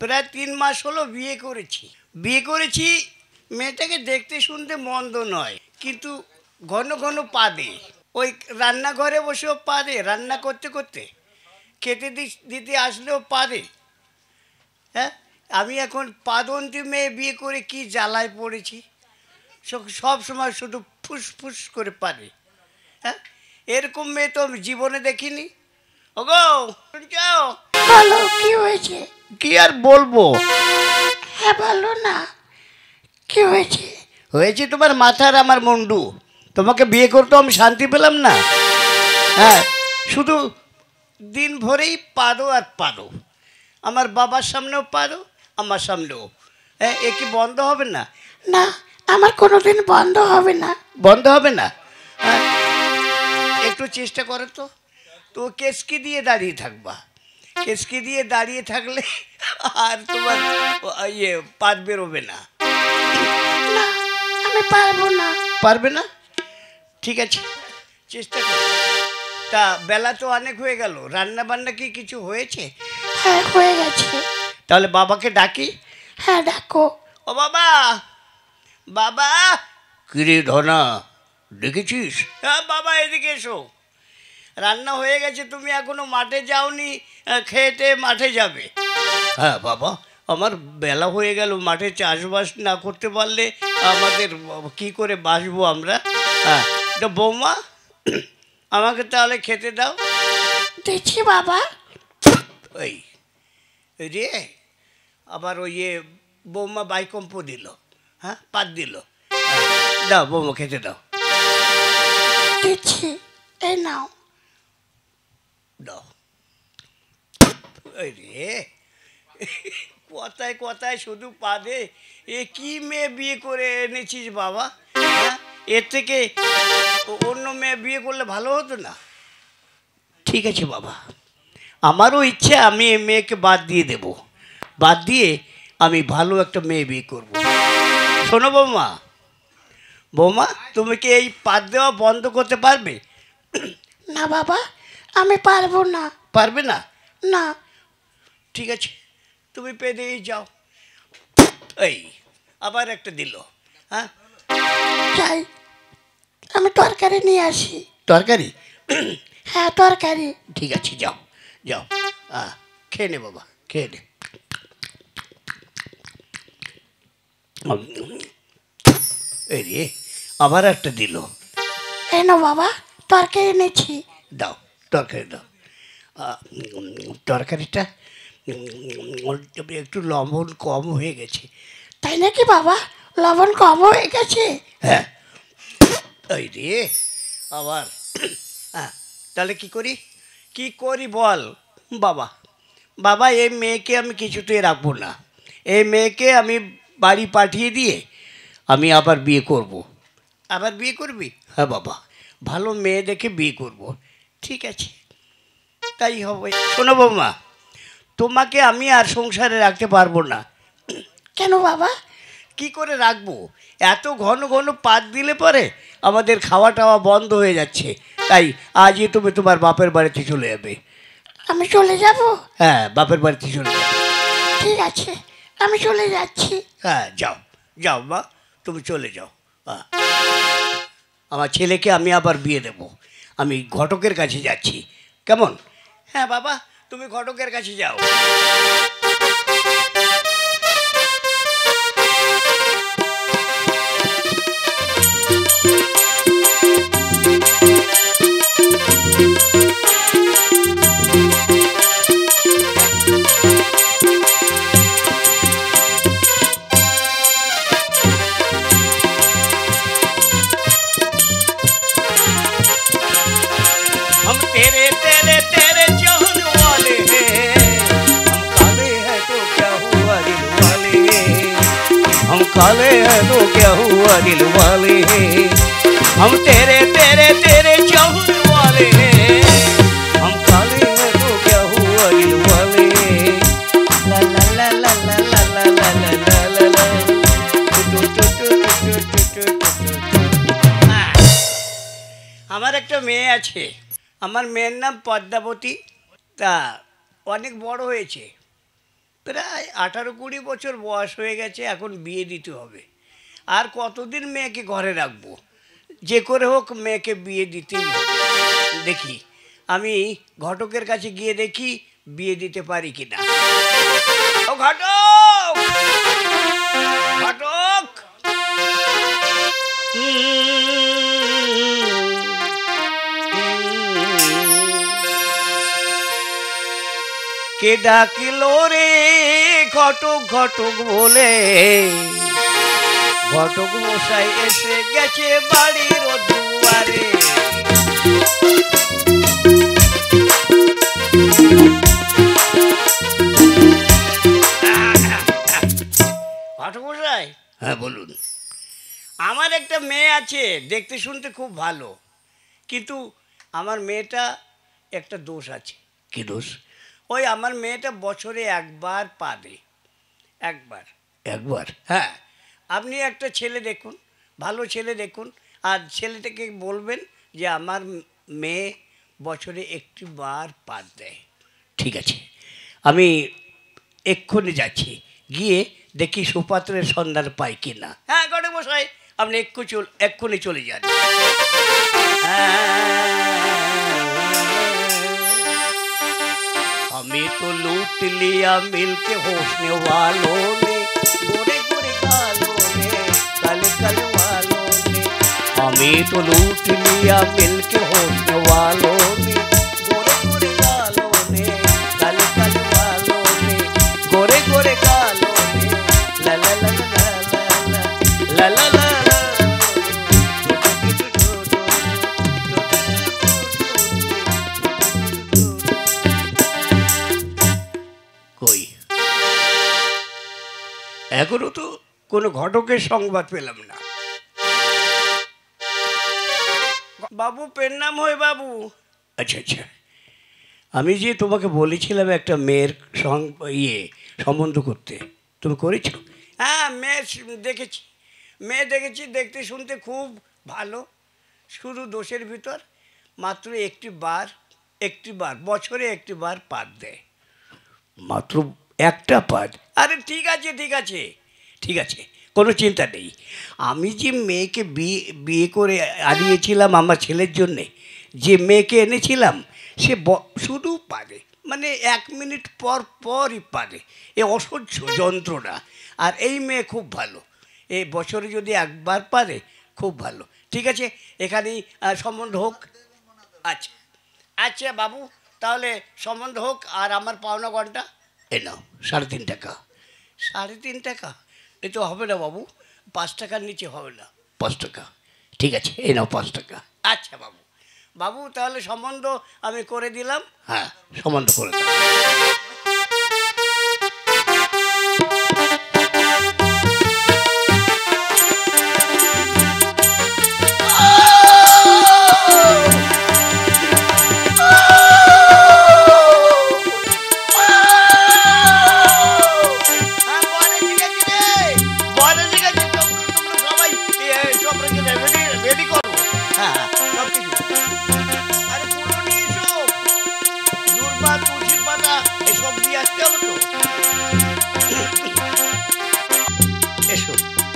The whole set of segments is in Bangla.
প্রায় 3 মাস হলো বিয়ে করেছি। মেয়েটাকে দেখতে শুনতে মন্দ নয়, কিন্তু ঘন ঘন পাদে, ওই রান্নাঘরে বসেও পাদে, রান্না করতে করতে খেতে দিতে আসলেও পাদে। হ্যাঁ, আমি এখন পাদন্তি মেয়ে বিয়ে করে কি জ্বালায় পড়েছি। সব সময় শুধু ফুস ফুস করে পারে। হ্যাঁ, এরকম মেয়ে তো আমি জীবনে দেখিনি। ওগো যাও, বলো কি হয়েছে? কি আর বলবো। হ্যাঁ বলো না, কি হয়েছে? হয়েছে তোমার মাথার আমার মুন্ডু। তোমাকে বিয়ে করতে আমি শান্তি পেলাম না। হ্যাঁ, শুধু দিন ভরেই পাদো আর পাদো, আমার বাবার সামনেও পাদো, আমার সামনেও। হ্যাঁ, এ কি বন্ধ হবে না? না, আমার কোনোদিন বন্ধ হবে না। বন্ধ হবে না? হ্যাঁ, একটু চেষ্টা করো তো। তো কেসকি দিয়ে দাঁড়িয়ে থাকবা, কেসকি দিয়ে দাঁড়িয়ে থাকলে আর তোমার ইয়ে পাদ বেরোবে না। না, আমি পারবো না। পারবে না? ঠিক আছে, চেষ্টা করো। তা বেলা তো অনেক হয়ে গেল, রান্না বান্না কি কিছু হয়েছে? হ্যাঁ হয়ে গেছে। তাহলে বাবাকে ডাকি। হ্যাঁ ডাকো। ও বাবা, বাবা। কিরে ধনা, দেখেছিস? হ্যাঁ বাবা, এদিকে এসো। রান্না হয়ে গেছে, তুমি এখনো মাঠে যাওনি, খেতে মাঠে যাবে। হ্যাঁ বাবা, আমার বেলা হয়ে গেল, মাঠে চাষবাস না করতে পারলে আমাদের কি করে বাঁচবো আমরা। হ্যাঁ, তো বৌমা, আমাকে তাহলে খেতে দাও। দিচ্ছি বাবা। ওই রে, আবার ওই বৌমা বাইকম্প দিল। হ্যাঁ, পাত দিল। দাও বৌমা, খেতে দাও। দিচ্ছি, এই নাও। দাও। ওই রে, কথায় কথায় শুধু পাদে। এ কি মেয়ে বিয়ে করে এনেছিস বাবা? হ্যাঁ, এর থেকে অন্য মেয়ে বিয়ে করলে ভালো হতো না? ঠিক আছে বাবা, আমারও ইচ্ছে আমি এই মেয়েকে বাদ দিয়ে দেব, বাদ দিয়ে আমি ভালো একটা মেয়ে বিয়ে করব। শোনো বৌমা, বৌমা, তুমি কি এই পাদ দেওয়া বন্ধ করতে পারবে? না বাবা, আমি পারবো না। পারবে না? না। ঠিক আছে, তুমি পেদেই যাও। এই আবার একটা দিল। হ্যাঁ, যাই, আমি তরকারি নিয়ে আসি। তরকারি? হ্যাঁ তরকারি। ঠিক আছে, যাও যাও। খেয়ে নে বাবা, খেয়ে নে। এই রে, আবার একটা দিল। এই নাও বাবা, তরকারি এনেছি। দাও, তরকারি দাও। তরকারিটা একটু লবণ কম হয়ে গেছে। তাই নাকি বাবা? লবণ কম হয়ে গেছে? হ্যাঁ। এই রে, আবার। হ্যাঁ, তাহলে কি করি বল বাবা। বাবা, এই মেয়েকে আমি কিছুতেই রাখবো না। এই মেয়েকে আমি বাড়ি পাঠিয়ে দিয়ে আমি আবার বিয়ে করব। আবার বিয়ে করবি? হ্যাঁ বাবা, ভালো মেয়ে দেখে বিয়ে করব। ঠিক আছে, তাই হবে। শোনো বৌমা, তোমাকে আমি আর সংসারে রাখতে পারবো না। কেন বাবা? কি করে রাখবো? এত ঘন ঘন পাত দিলে পরে আমাদের খাওয়া টাওয়া বন্ধ হয়ে যাচ্ছে। তাই আজই তুমি তোমার বাপের বাড়িতে চলে যাবে। আমি চলে যাব? হ্যাঁ, বাপের বাড়িতে চলে যাবে। ঠিক আছে, আমি চলে যাচ্ছি। হ্যাঁ, যাও যাও মা, তুমি চলে যাও। আমার ছেলেকে আমি আবার বিয়ে দেব। আমি ঘটকের কাছে যাচ্ছি, কেমন? হ্যাঁ বাবা, তুমি ঘটকের কাছে যাও। हम तेरे तेरे तेरे चाहन वाले हैं, हम काले हैं तो क्या हुआ दिल वाले, हम काले हैं तो क्या हुआ दिल वाले, हम तेरे तेरे तेरे चाहन वाले हैं, हम काले हैं तो क्या हुआ दिल वाले। ला ला ला ला ला ला ला ला ला ला ला। আমার একটা মেয়ে আছে, আমার মেয়ের নাম পদ্মাবতী। তা অনেক বড় হয়েছে, প্রায় 18-20 বছর বয়স হয়ে গেছে, এখন বিয়ে দিতে হবে। আর কতদিন মেয়েকে ঘরে রাখবো? যে করে হোক মেয়েকে বিয়ে দিতেই হবে। দেখি আমি ঘটকের কাছে গিয়ে দেখি বিয়ে দিতে পারি কিনা। ও ঘটক, ঘটক, কে ডাকিল রে ঘটক ঘটক বলে, ঘটক মশাই এসে গেছে বাড়ির দুয়ারে। ঘটক মশাই, হ্যাঁ বলুন। আমার একটা মেয়ে আছে, দেখতে শুনতে খুব ভালো, কিন্তু আমার মেয়েটা একটা দোষ আছে। কি দোষ? ওই আমার মেয়েটা বছরে একবার পা দেয়। একবার? একবার? হ্যাঁ। আপনি একটা ছেলে দেখুন, ভালো ছেলে দেখুন, আর ছেলেটাকে বলবেন যে আমার মেয়ে বছরে একটি বার পা দেয়। ঠিক আছে, আমি এক্ষুনি যাচ্ছি, গিয়ে দেখি সুপাত্রের সন্ধান পাই কি না। হ্যাঁ ঘটক মশাই, আপনি এক্ষুনি চলে যান। हमें तो लूट लिया मिलके होशने वालों ने, गोरे गोरे गालों ने, काले काले वालों ने। हमें तो लूट लिया मिलके होशने वालों ने, गोरे गोरे गालों ने, काले काले वालों ने, गोरे गोरे गालों ने। ला ला ला ला ला ला ला ला। এখনো তো কোনো ঘটকের সংবাদ পেলাম না। বাবু প্রণাম হয় বাবু। আচ্ছা আচ্ছা, আমি যে তোমাকে বলেছিলাম একটা মেয়ের সম্বন্ধ করতে, তুমি করেছো? হ্যাঁ, মেয়ে দেখেছি, দেখতে শুনতে খুব ভালো। শুধু দোষের ভিতর মাত্র একটি বার বছরে একটি বার পাদ দেয়। মাত্র একটা পাদ? আরে ঠিক আছে ঠিক আছে ঠিক আছে, কোনো চিন্তা নেই। আমি যে মেয়েকে বিয়ে করে আনিয়েছিলাম আমার ছেলের জন্যে, যে মেয়েকে এনেছিলাম, সে শুধু পারে, মানে 1 মিনিট পর পরই পারে। এ অসহ্য যন্ত্রণা। আর এই মেয়ে খুব ভালো, এই বছরে যদি একবার পারে খুব ভালো। ঠিক আছে, এখানেই সম্বন্ধ হোক। আচ্ছা আচ্ছা বাবু, তাহলে সম্বন্ধ হোক। আর আমার পাওনা ঘন্টা এ নাও, 3.5 টাকা। 3.5 টাকা? এ তো হবে না বাবু, 5 টাকার নিচে হবে না। 5 টাকা? ঠিক আছে, এই নাও 5 টাকা। আচ্ছা বাবু, বাবু তাহলে সম্বন্ধ আমি করে দিলাম। হ্যাঁ, সম্বন্ধ করে দিলাম।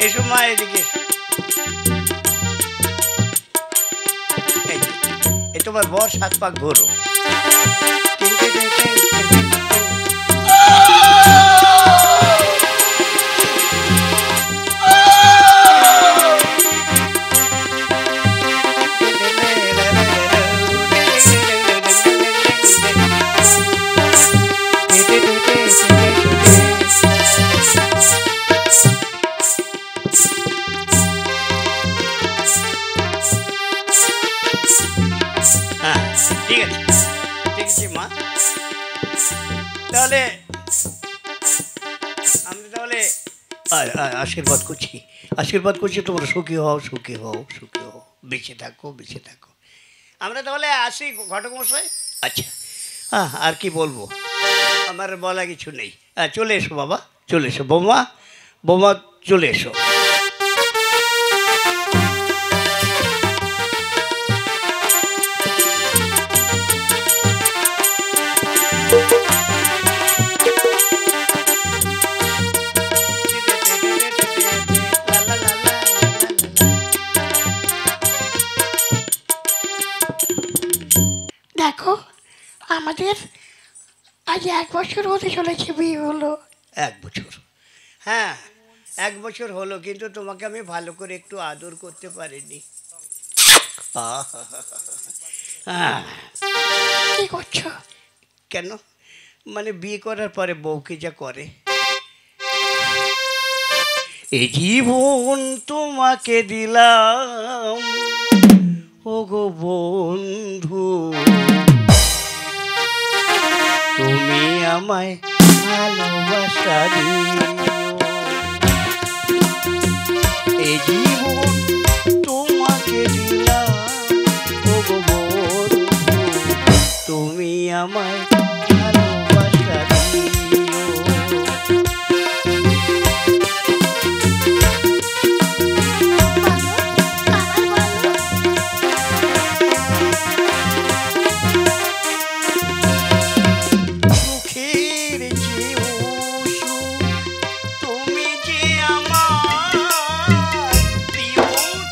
এসো মা, এদিকে। এই তোমার বর 7 পাক ঘোরো। তাহলে আমি তাহলে আশীর্বাদ করছি তোমরা সুখী হও, বেঁচে থাকো। আমরা তাহলে আসি ঘটক মশাই। আচ্ছা, আর কি বলবো, আমার বলা কিছু নেই। চলে এসো বাবা, চলে এসো। বৌমা চলে এসো। 1 বছর হতে চলেছে বিয়ে হলো। 1 বছর, হ্যাঁ 1 বছর হলো, কিন্তু তোমাকে আমি ভালো করে একটু আদর করতে পারিনি। আহ, কি করছো? কেন? মানে বিয়ে করার পরে বউকে যা করে। এই জীবন তোমাকে দিলাম ওগো বন্ধু, তুমি আমায় ভালোবাসা দিও। এই জীবন তোমাকে দিলাম ওগো বন্ধু, তুমি আমায় ভালোবাসা দিও। সুখের যে ওষুধ, তুমি যে আমার প্রিয়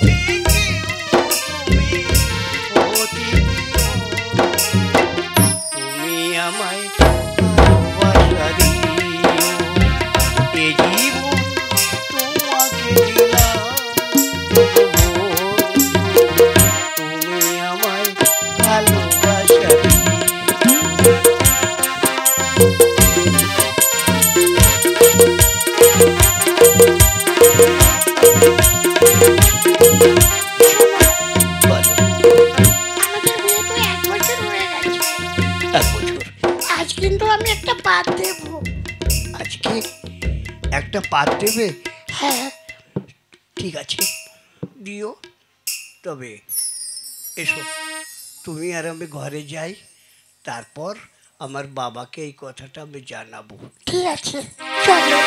থেকেও তুমি অতি প্রিয়। তুমি আমায় ভালোবাসা দিও। এ জীবন তোমাকে দিলাম তুমি আমায় ভালোবাসা দিও। বলো। আমাদের বিয়ে তো 1 বছর হয়ে গেছে। 1 বছর। আজ কিন্তু আমি একটা পাত দেব। আজকে একটা পাত দেবে? হ্যাঁ। ঠিক আছে, দিও। তবে এসো, তুমি আর আমি ঘরে যাই, তারপর আমার বাবাকে এই কথাটা আমি জানাবো। ঠিক আছে, চলো।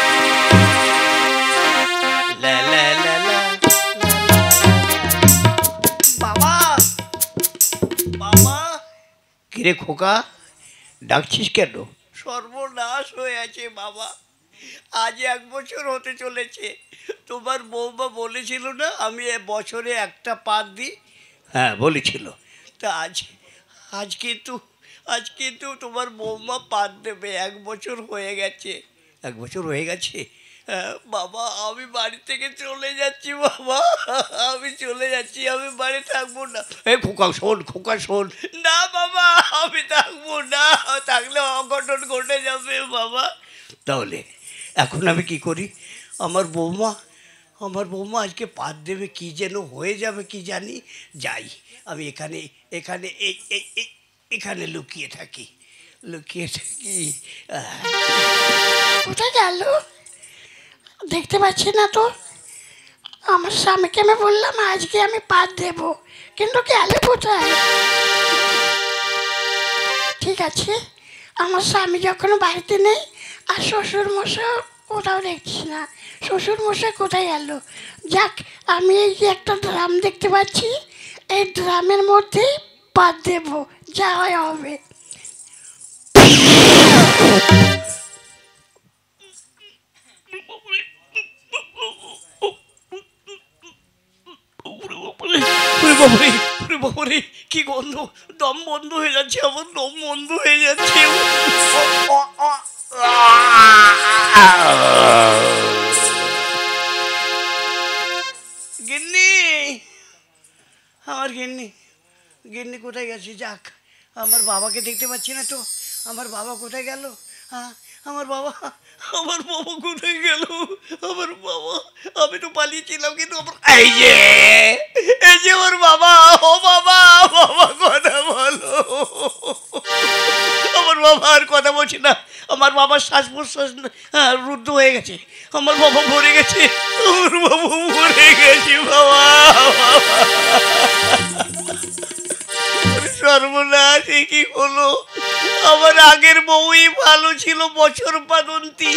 লা লা লা লা, বাবা বাবা। কিরে খোকা, ডাকছিস কেন? সর্বনাশ হয়ে আছে বাবা, আজ 1 বছর হতে চলেছে। তোমার বৌমা বলেছিল না আমি বছরে একটা পাত দিই? হ্যাঁ বলেছিল। তা আজ কিন্তু তোমার বৌমা পাত দেবে। 1 বছর হয়ে গেছে। 1 বছর হয়ে গেছে। হ্যাঁ, বাবা আমি বাড়ি থেকে চলে যাচ্ছি বাবা, আমি চলে যাচ্ছি, আমি বাড়ি থাকবো না। এই খোকা শোন, খোকা শোন। না বাবা আমি থাকবো না, থাকলে অঘটন ঘটে যাবে বাবা। তাহলে এখন আমি কি করি? আমার বৌমা আজকে পাত দেবে, কি যেন হয়ে যাবে কি জানি। যাই, আমি এখানে লুকিয়ে থাকি। কোথায় গেল? দেখতে পাচ্ছি না তো। আমার স্বামীকে আমি বললাম আজকে আমি পাত দেব, কিন্তু গেল কোথায়? ঠিক আছে, আমার স্বামী যখন বাড়িতে নেই আর শ্বশুর মশাই কোথাও দেখছি না, শ্বশুর মশাই কোথায় গেল? যাক, আমি এই যে একটা ড্রাম দেখতে পাচ্ছি, এই ড্রামের মধ্যেই পাত দেব, যা হয় হবে। কি গন্ধ! দম বন্ধ হয়ে যাচ্ছে, আমার দম বন্ধ হয়ে যাচ্ছে। গিন্নি, আমার গিন্নি কোথায় গেছে? যাক, আমার বাবাকে দেখতে পাচ্ছি না তো। আমার বাবা কোথায় গেল? হ্যাঁ, আমার বাবা কোথায় গেল? আমার বাবা, আমি তো পালিয়েছিলাম, কিন্তু এই যে ওর বাবা। ও বাবা, কথা বলো। আমার বাবা আর কথা বলছে না। আমার বাবার শ্বাস প্রশ্বাস রুদ্ধ হয়ে গেছে। আমার বাবা মরে গেছে, বাবা। সর্বনাশ, এ কি হলো? আমার আগের বউই ভালো ছিল, বছর পাদন্তি,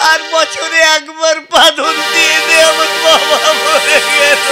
আর বছরে একবার পাদন্তি এনে আমার বাবা মরে গেল।